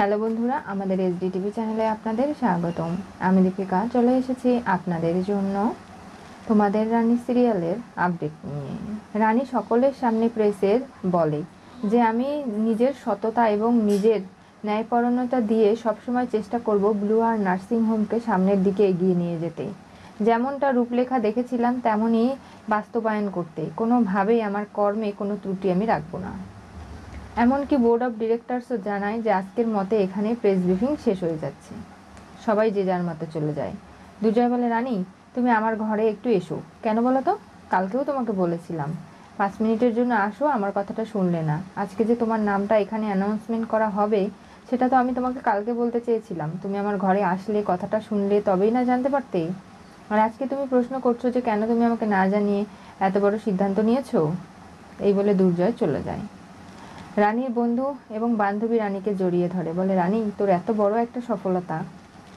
Hello বন্ধুরা, আমাদের SD TV চ্যানেলে আপনাদের স্বাগতম। আমি দীপিকা চলে এসেছি আপনাদের জন্য তোমাদের রানী সিরিয়ালের আপডেট নিয়ে। রানী সকলের সামনে প্রেসের বলে যে আমি নিজের সততা এবং নিজের ন্যায়পরায়ণতা দিয়ে সবসময় চেষ্টা করব ব্লু আর নার্সিং হোমকে সামনের দিকে এগিয়ে নিয়ে যেতে। যেমনটা রূপলেখা দেখেছিলাম তেমনই বাস্তবায়ন করতে। কোনোভাবেই আমার কর্মে কোনো ত্রুটি আমি রাখবো না। এমনকি বোর্ড অফ ডিরেক্টরসও জানায় যে আজকের মতে এখানে প্রেস ব্রিফিং শেষ হয়ে যাচ্ছে। সবাই যে যার মতো চলে যায়। দুর্জয় বলে, রানী তুমি আমার ঘরে একটু এসো। কেন বলো তো? কালকেও তোমাকে বলেছিলাম 5 মিনিটের জন্য আসো, আমার কথাটা শুনলে না। আজকে যে তোমার নামটা এখানে অ্যানাউন্সমেন্ট করা হবে সেটা তো আমি তোমাকে কালকে বলতে চেয়েছিলাম। তুমি আমার ঘরে আসলে, কথাটা শুনলে তবেই না জানতে পারতে। আর আজকে তুমি প্রশ্ন করছো যে কেন তুমি আমাকে না জানিয়ে এত বড় সিদ্ধান্ত নিয়েছো। এই বলে দুর্জয় চলে যায়। রানীর বন্ধু এবং বান্ধবী রানীকে জড়িয়ে ধরে, বলে, রানী তোর এত বড় একটা সফলতা,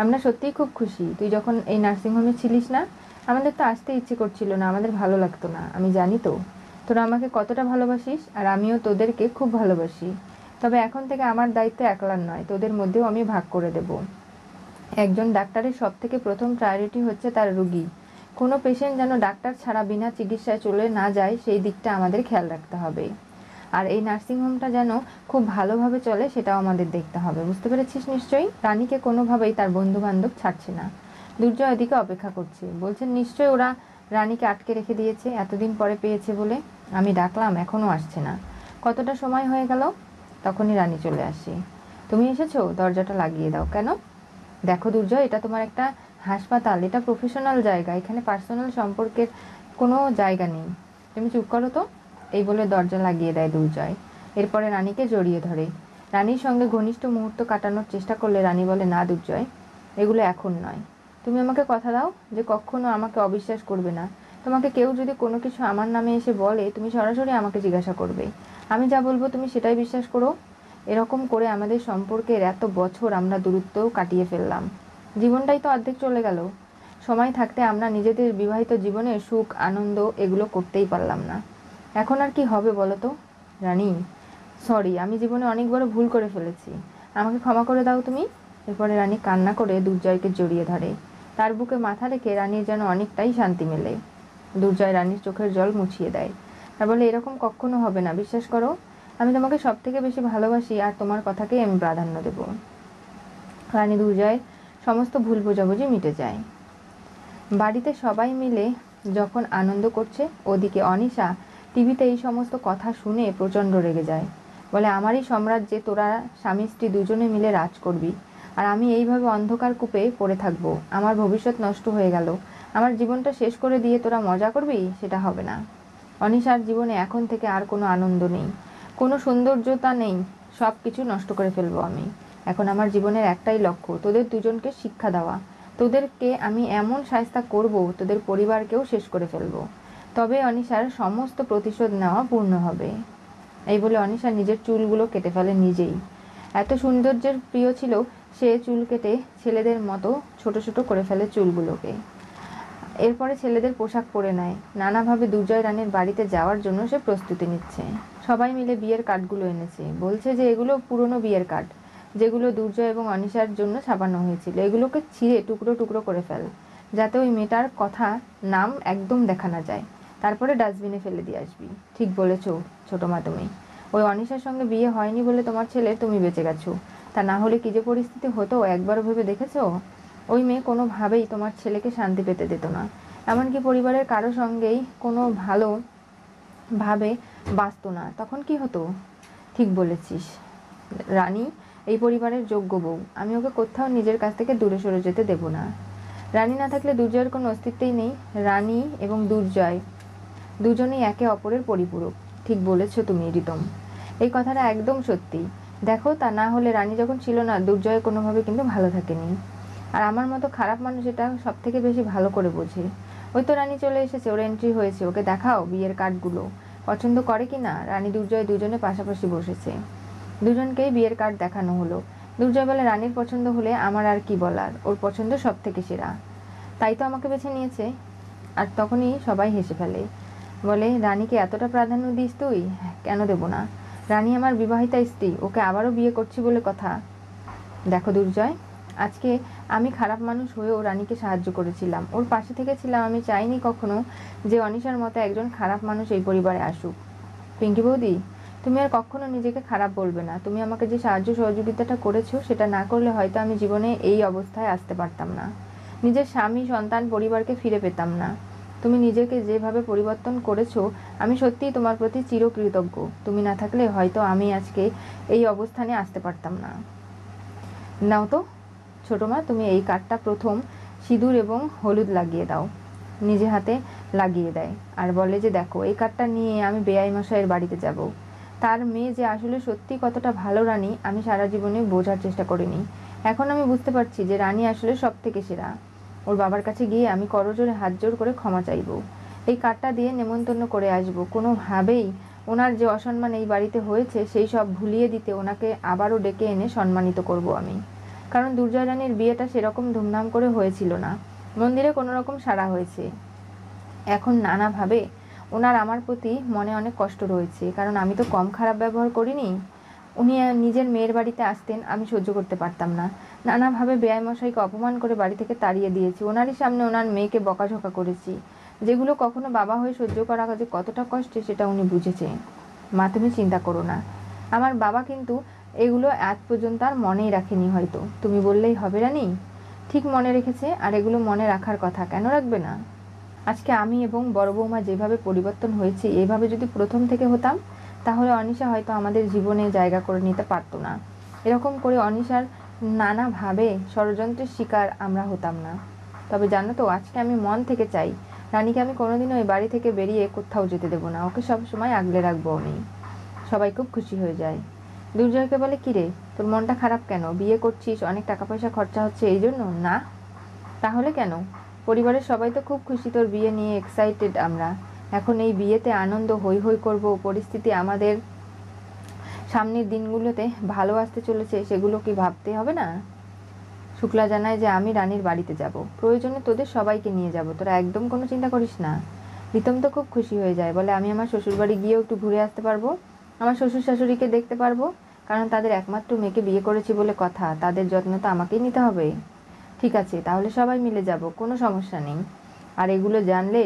আমরা সত্যিই খুব খুশি। তুই যখন এই নার্সিংহোমে ছিলিস না, আমাদের তো আসতে ইচ্ছে করছিল না, আমাদের ভালো লাগতো না। আমি জানি তো তোরা আমাকে কতটা ভালোবাসিস, আর আমিও তোদেরকে খুব ভালোবাসি। তবে এখন থেকে আমার দায়িত্ব একলার নয়, তোদের মধ্যেও আমি ভাগ করে দেব। একজন ডাক্তারের সব থেকে প্রথম প্রায়োরিটি হচ্ছে তার রোগী। কোনো পেশেন্ট যেন ডাক্তার ছাড়া বিনা চিকিৎসায় চলে না যায়, সেই দিকটা আমাদের খেয়াল রাখতে হবে। আর এই নার্সিংহোমটা যেন খুব ভালোভাবে চলে সেটাও আমাদের দেখতে হবে। বুঝতে পেরেছিস নিশ্চয়ই? রানীকে কোনোভাবেই তার বন্ধু বান্ধব ছাড়ছে না। দুর্জয় ওদিকে অপেক্ষা করছে, বলছেন নিশ্চয়ই ওরা রানীকে আটকে রেখে দিয়েছে, এতদিন পরে পেয়েছে বলে। আমি ডাকলাম, এখনও আসছে না। কতটা সময় হয়ে গেল? তখনই রানী চলে আসে। তুমি এসেছো, দরজাটা লাগিয়ে দাও। কেন? দেখো দুর্জয়, এটা তোমার একটা হাসপাতাল, এটা প্রফেশনাল জায়গা, এখানে পার্সোনাল সম্পর্কের কোনো জায়গা নেই। তুমি চুপ করো তো। এই বলে দরজা লাগিয়ে দেয় দুর্জয়। এরপরে রানীকে জড়িয়ে ধরে। রানীর সঙ্গে ঘনিষ্ঠ মুহূর্ত কাটানোর চেষ্টা করলে রানী বলে, না দুর্জয়, এগুলো এখন নয়। তুমি আমাকে কথা দাও যে কখনো আমাকে অবিশ্বাস করবে না। তোমাকে কেউ যদি কোনো কিছু আমার নামে এসে বলে, তুমি সরাসরি আমাকে জিজ্ঞাসা করবে। আমি যা বলবো তুমি সেটাই বিশ্বাস করো। এরকম করে আমাদের সম্পর্কের এত বছর আমরা দূরত্বও কাটিয়ে ফেললাম। জীবনটাই তো অর্ধেক চলে গেল। সময় থাকতে আমরা নিজেদের বিবাহিত জীবনে সুখ আনন্দ এগুলো করতেই পারলাম না। এখন আর কি হবে বলো তো? রানী, সরি, আমি জীবনে অনেক বড় ভুল করে ফেলেছি, আমাকে ক্ষমা করে দাও তুমি। এরপরে রানী কান্না করে দুর্জয়কে জড়িয়ে ধরে। তার বুকে মাথা রেখে রানীর যেন অনেকটাই শান্তি মেলে। দুর্জয় রানীর চোখের জল মুছিয়ে দেয়। আর বলে, এরকম কখনো হবে না, বিশ্বাস করো। আমি তোমাকে সব থেকে বেশি ভালোবাসি, আর তোমার কথাকেই আমি প্রাধান্য দেব। রানী দুর্জয়ের সমস্ত ভুল বোঝাবুঝি মিটে যায়। বাড়িতে সবাই মিলে যখন আনন্দ করছে, ওদিকে অনিশা টিভিতে এই সমস্ত কথা শুনে প্রচণ্ড রেগে যায়। বলে, আমারই সাম্রাজ্যে তোরা স্বামী স্ত্রী দুজনে মিলে রাজ করবি, আর আমি এইভাবে অন্ধকার কূপে পড়ে থাকবো। আমার ভবিষ্যৎ নষ্ট হয়ে গেল, আমার জীবনটা শেষ করে দিয়ে তোরা মজা করবি, সেটা হবে না। অনিশার জীবনে এখন থেকে আর কোনো আনন্দ নেই, কোনো সৌন্দর্যতা নেই, সব কিছু নষ্ট করে ফেলবো আমি। এখন আমার জীবনের একটাই লক্ষ্য, তোদের দুজনকে শিক্ষা দেওয়া। তোদেরকে আমি এমন শায়েস্তা করব, তোদের পরিবারকেও শেষ করে ফেলবো। তবে অনিশার সমস্ত প্রতিশোধ নেওয়া পূর্ণ হবে। এই বলে অনিশা নিজের চুলগুলো কেটে ফেলে নিজেই। এত সৌন্দর্যের প্রিয় ছিল সে, চুল কেটে ছেলেদের মতো ছোট ছোট করে ফেলে চুলগুলোকে। এরপরে ছেলেদের পোশাক পরে নেয়। নানাভাবে দুর্জয় রানীর বাড়িতে যাওয়ার জন্য সে প্রস্তুতি নিচ্ছে। সবাই মিলে বিয়ের কার্ডগুলো এনেছে, বলছে যে এগুলো পুরনো বিয়ের কার্ড, যেগুলো দুর্জয় এবং অনিশার জন্য ছাপানো হয়েছিল। এগুলোকে ছিঁড়ে টুকরো টুকরো করে ফেল, যাতে ওই মেয়েটার কথা নাম একদম দেখা না যায়। তারপরে ডাস্টবিনে ফেলে দিয়ে আসবি। ঠিক বলেছ ছোটো মা তুমি। ওই অনিশার সঙ্গে বিয়ে হয়নি বলে তোমার ছেলে তুমি বেঁচে গেছো, তা না হলে কী যে পরিস্থিতি হতো একবারও ভেবে দেখেছো? ওই মেয়ে কোনোভাবেই তোমার ছেলেকে শান্তি পেতে দিত না, এমনকি পরিবারের কারো সঙ্গেই কোনো ভালোভাবে বাঁচত না। তখন কি হতো? ঠিক বলেছিস রানী, এই পরিবারের যোগ্য বউ। আমি ওকে কোথাও নিজের কাছ থেকে দূরে সরে যেতে দেব না। রানী না থাকলে দুর্জয়ের কোনো অস্তিত্বই নেই। রানী এবং দুর্জয় দুজনেই একে অপরের পরিপূরক। ঠিক বলেছ তুমি রিতম, এই কথাটা একদম সত্যি। দেখো, তা না হলে রানী যখন ছিল না, দুর্জয় কোনোভাবে কিন্তু ভালো থাকেনি। আর আমার মতো খারাপ মানুষ এটা সব থেকে বেশি ভালো করে বোঝে। ওই তো রানী চলে এসেছে, ওর এন্ট্রি হয়েছে, ওকে দেখাও বিয়ের কার্ডগুলো, পছন্দ করে কি না। রানী দুর্জয় দুজনে পাশাপাশি বসেছে, দুজনকেই বিয়ের কার্ড দেখানো হলো। দুর্জয় বলে, রানীর পছন্দ হলে আমার আর কি বলার, ওর পছন্দ সব থেকে সেরা, তাই তো আমাকে বেছে নিয়েছে। আর তখনই সবাই হেসে ফেলে, বলে, রানীকে এতটা প্রাধান্য দিস তুই? কেন দেব না, রানী আমার বিবাহিতা স্ত্রী, ওকে আবারও বিয়ে করছি বলে কথা। দেখো দুর্জয়, আজকে আমি খারাপ মানুষ হয়েও রানীকে সাহায্য করেছিলাম, ওর পাশে থেকেছিলাম। আমি চাইনি কখনো যে অনিশার মতো একজন খারাপ মানুষ এই পরিবারে আসুক। পিঙ্কি বৌদি, তুমি আর কখনো নিজেকে খারাপ বলবে না। তুমি আমাকে যে সাহায্য সহযোগিতাটা করেছো, সেটা না করলে হয়তো আমি জীবনে এই অবস্থায় আসতে পারতাম না, নিজের স্বামী সন্তান পরিবারকে ফিরে পেতাম না। তুমি নিজেকে যেভাবে পরিবর্তন করেছো, আমি সত্যিই তোমার প্রতি চিরকৃতজ্ঞ। তুমি না থাকলে হয়তো আমি আজকে এই অবস্থানে আসতে পারতাম না। নাও তো ছোটো মা, তুমি এই কার্ডটা প্রথম সিঁদুর এবং হলুদ লাগিয়ে দাও। নিজে হাতে লাগিয়ে দেয় আর বলে যে দেখো, এই কার্ডটা নিয়ে আমি বেআই মশাইয়ের বাড়িতে যাব। তার মেয়ে যে আসলে সত্যি কতটা ভালো রানী আমি সারা জীবনে বোঝার চেষ্টা করিনি। এখন আমি বুঝতে পারছি যে রানী আসলে সব থেকে সেরা। ওর বাবার কাছে গিয়ে আমি করজোড়ে হাত জোর করে ক্ষমা চাইব, এই কার্ডটা দিয়ে নেমন্তন্ন করে আসব। কোনোভাবেই ওনার যে অসম্মান এই বাড়িতে হয়েছে সেই সব ভুলিয়ে দিতে ওনাকে আবারও ডেকে এনে সম্মানিত করব আমি। কারণ দুর্জয় রানীর বিয়েটা সেরকম ধুমধাম করে হয়েছিল না, মন্দিরে কোনো রকম সারা হয়েছে। এখন নানাভাবে ওনার আমার প্রতি মনে অনেক কষ্ট রয়েছে, কারণ আমি তো কম খারাপ ব্যবহার করিনি। উনি নিজের মেয়ের বাড়িতে আসতেন, আমি সহ্য করতে পারতাম না। নানাভাবে বেআই মশাইকে অপমান করে বাড়ি থেকে তাড়িয়ে দিয়েছি, ওনারই সামনে ওনার মেয়েকে বকাঝকা করেছি, যেগুলো কখনো বাবা হয়ে সহ্য করা যে কতটা কষ্টে সেটা উনি বুঝেছে। মা তুমি চিন্তা করো না, আমার বাবা কিন্তু এগুলো আজ পর্যন্ত আর মনেই রাখেনি। হয়তো তুমি বললেই হবে রানী, ঠিক মনে রেখেছে। আর এগুলো মনে রাখার কথা, কেন রাখবে না? আজকে আমি এবং বড় বৌমা যেভাবে পরিবর্তন হয়েছি, এইভাবে যদি প্রথম থেকে হতাম, তাহলে অনিশা হয়তো আমাদের জীবনে জায়গা করে নিতে পারতো না। এরকম করে অনিশার নানাভাবে ষড়যন্ত্রের শিকার আমরা হতাম না। তবে জানো তো, আজকে আমি মন থেকে চাই, রানীকে আমি কোনোদিনও ওই বাড়ি থেকে বেরিয়ে কোথাও যেতে দেবো না, ওকে সব সময় আগলে রাখবো আমি। সবাই খুব খুশি হয়ে যায়। দুর্জয়কে বলে, কিরে তোর মনটা খারাপ কেন? বিয়ে করছিস, অনেক টাকা পয়সা খরচা হচ্ছে এই জন্য না? তাহলে কেন? পরিবারের সবাই তো খুব খুশি তোর বিয়ে নিয়ে, এক্সাইটেড আমরা। এখন এই বিয়েতে আনন্দ হই হই করব। পরিস্থিতি আমাদের সামনের দিনগুলোতে ভালো আসতে চলেছে, সেগুলো কি ভাবতে হবে না? শুক্লা জানায় যে আমি রানীর বাড়িতে যাব, প্রয়োজনে তোদের সবাইকে নিয়ে যাব, তোরা একদম কোনো চিন্তা করিস না। রিতম তো খুব খুশি হয়ে যায়, বলে আমি আমার শ্বশুরবাড়ি গিয়েও একটু ঘুরে আসতে পারবো, আমার শ্বশুর শাশুড়িকে দেখতে পারবো, কারণ তাদের একমাত্র মেয়েকে বিয়ে করেছি বলে কথা, তাদের যত্ন তো আমাকেই নিতে হবে। ঠিক আছে, তাহলে সবাই মিলে যাব, কোনো সমস্যা নেই। আর এগুলো জানলে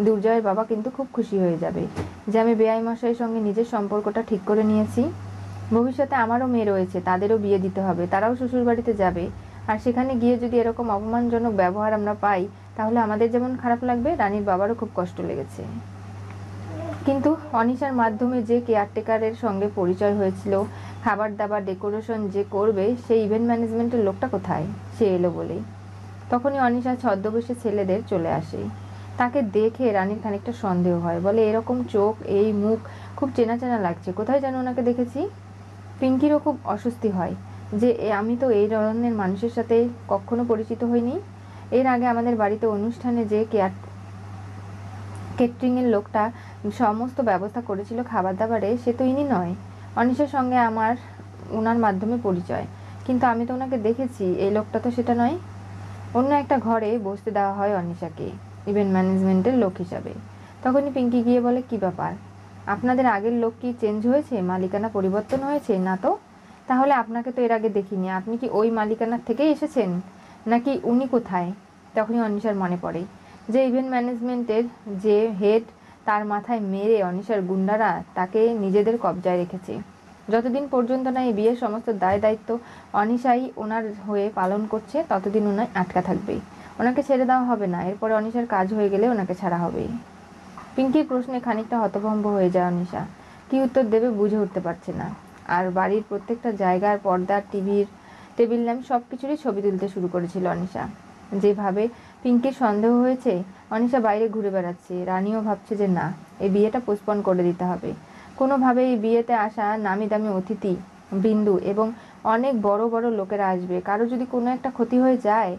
দুর্জয়ের বাবা কিন্তু খুব খুশি হয়ে যাবে যে আমি বেআই মশাইয়ের সঙ্গে নিজের সম্পর্কটা ঠিক করে নিয়েছি। ভবিষ্যতে আমারও মেয়ে রয়েছে, তাদেরও বিয়ে দিতে হবে, তারাও শ্বশুরবাড়িতে যাবে। আর সেখানে গিয়ে যদি এরকম অপমানজনক ব্যবহার আমরা পাই, তাহলে আমাদের যেমন খারাপ লাগবে, রানীর বাবারও খুব কষ্ট লেগেছে। কিন্তু অনিশার মাধ্যমে যে কেয়ারটেকারের সঙ্গে পরিচয় হয়েছিল, খাবার দাবার ডেকোরেশন যে করবে, সেই ইভেন্ট ম্যানেজমেন্টের লোকটা কোথায়? সে এলো বলেই তখনই অনিশা ছদ্মবেশে ছেলেদের চলে আসে। তাকে দেখে রানীর খানিকটা সন্দেহ হয়, বলে এরকম চোখ, এই মুখ খুব চেনা চেনা লাগছে, কোথায় যেন ওনাকে দেখেছি। পিঙ্কিরও খুব অস্বস্তি হয় যে আমি তো এই ধরনের মানুষের সাথে কখনো পরিচিত হইনি। এর আগে আমাদের বাড়িতে অনুষ্ঠানে যে কেটারিংয়ের লোকটা সমস্ত ব্যবস্থা করেছিল খাবার দাবারে, সে তো ইনি নয়। অনিশার সঙ্গে আমার ওনার মাধ্যমে পরিচয়, কিন্তু আমি তো ওনাকে দেখেছি, এই লোকটা তো সেটা নয়। অন্য একটা ঘরে বসতে দেওয়া হয় অনিশাকে ইভেন্ট ম্যানেজমেন্টের লোক হিসাবে। তখনই পিঙ্কি গিয়ে বলে, কি ব্যাপার, আপনাদের আগের লোক কি চেঞ্জ হয়েছে, মালিকানা পরিবর্তন হয়েছে? না তো, তাহলে আপনাকে তো এর আগে দেখিনি, আপনি কি ওই মালিকানার থেকেই এসেছেন, নাকি উনি কোথায়? তখনই অনিশার মনে পড়ে যে ইভেন্ট ম্যানেজমেন্টের যে হেড, তার মাথায় মেরে অনিশার গুন্ডারা তাকে নিজেদের কবজায় রেখেছে। যতদিন পর্যন্ত না এই বিয়ের সমস্ত দায় দায়িত্ব অনিশাই ওনার হয়ে পালন করছে, ততদিন ওনার আটকা থাকবে, ওনাকে ছেড়ে দেওয়া হবে না। এরপরে অনিশার কাজ হয়ে গেলে ওনাকে ছাড়া হবে। পিঙ্কির প্রশ্নে খানিকটা হতভম্ব হয়ে যায় অনিশা, কি উত্তর দেবে বুঝে উঠতে পারছে না। আর বাড়ির প্রত্যেকটা জায়গার পর্দা, টিভির টেবিল ল্যাম্প সব কিছুরই ছবি তুলতে শুরু করেছিল অনিশা। যেভাবে পিঙ্কির সন্দেহ হয়েছে, অনিশা বাইরে ঘুরে বেড়াচ্ছে। রানীও ভাবছে যে না, এই বিয়েটা পোস্টপন করে দিতে হবে। কোনোভাবে এই বিয়েতে আসা নামি দামি অতিথি বিন্দু এবং অনেক বড় বড় লোকেরা আসবে, কারো যদি কোনো একটা ক্ষতি হয়ে যায়,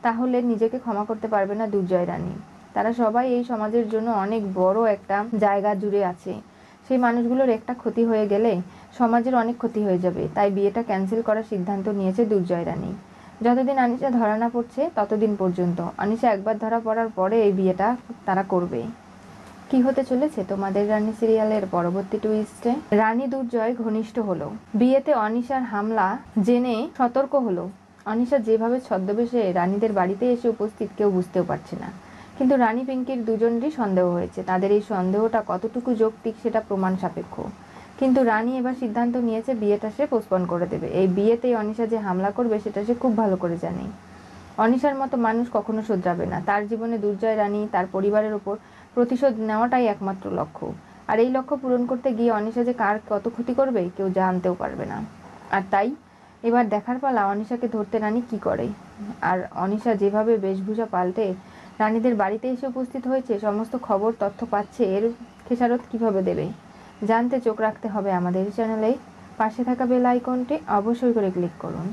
তাহলে নিজেকে ক্ষমা করতে পারবে না দুর্জয় রানী। তারা সবাই এই সমাজের জন্য অনেক বড় একটা জায়গা জুড়ে আছে, সেই মানুষগুলোর একটা ক্ষতি হয়ে গেলে সমাজের অনেক ক্ষতি হয়ে যাবে। তাই বিয়েটা ক্যান্সেল করার সিদ্ধান্ত নিয়েছে দুর্জয় রানী। যতদিন আনিশা ধরা না পড়ছে ততদিন পর্যন্ত, আনিশা একবার ধরা পড়ার পরে এই বিয়েটা তারা করবে। কি হতে চলেছে তোমাদের রানী সিরিয়ালের পরবর্তী টুইস্টে? রানী দুর্জয় ঘনিষ্ঠ হলো, বিয়েতে অনিশার হামলা জেনে সতর্ক হলো। অনিশা যেভাবে ছদ্মবেশে রানীদের বাড়িতে এসে উপস্থিত কেউ বুঝতেও পারছে না, কিন্তু রানী পিঙ্কির দুজনেরই সন্দেহ হয়েছে। তাদের এই সন্দেহটা কতটুকু যৌক্তিক সেটা প্রমাণ সাপেক্ষ, কিন্তু রানী এবার সিদ্ধান্ত নিয়েছে বিয়েটা সে পোস্টপন করে দেবে। এই বিয়েতেই অনিশা যে হামলা করবে সেটা সে খুব ভালো করে জানে। অনিশার মতো মানুষ কখনো শোধরাবে না। তার জীবনে দুর্জয় রানী তার পরিবারের উপর প্রতিশোধ নেওয়াটাই একমাত্র লক্ষ্য। আর এই লক্ষ্য পূরণ করতে গিয়ে অনিশা যে কার কত ক্ষতি করবে কেউ জানতেও পারবে না। আর তাই এবার দেখার পালা অনিশাকে ধরতে রানী কি করে। আর অনিশা যেভাবে বেশভূষা পাল্টে রানীদের বাড়িতে এসে উপস্থিত হয়েছে, সমস্ত খবর তথ্য পাচ্ছে, এর খেসারত কিভাবে দেবে জানতে চোখ রাখতে হবে আমাদের চ্যানেলে। পাশে থাকা বেল আইকনটি অবশ্যই করে ক্লিক করুন।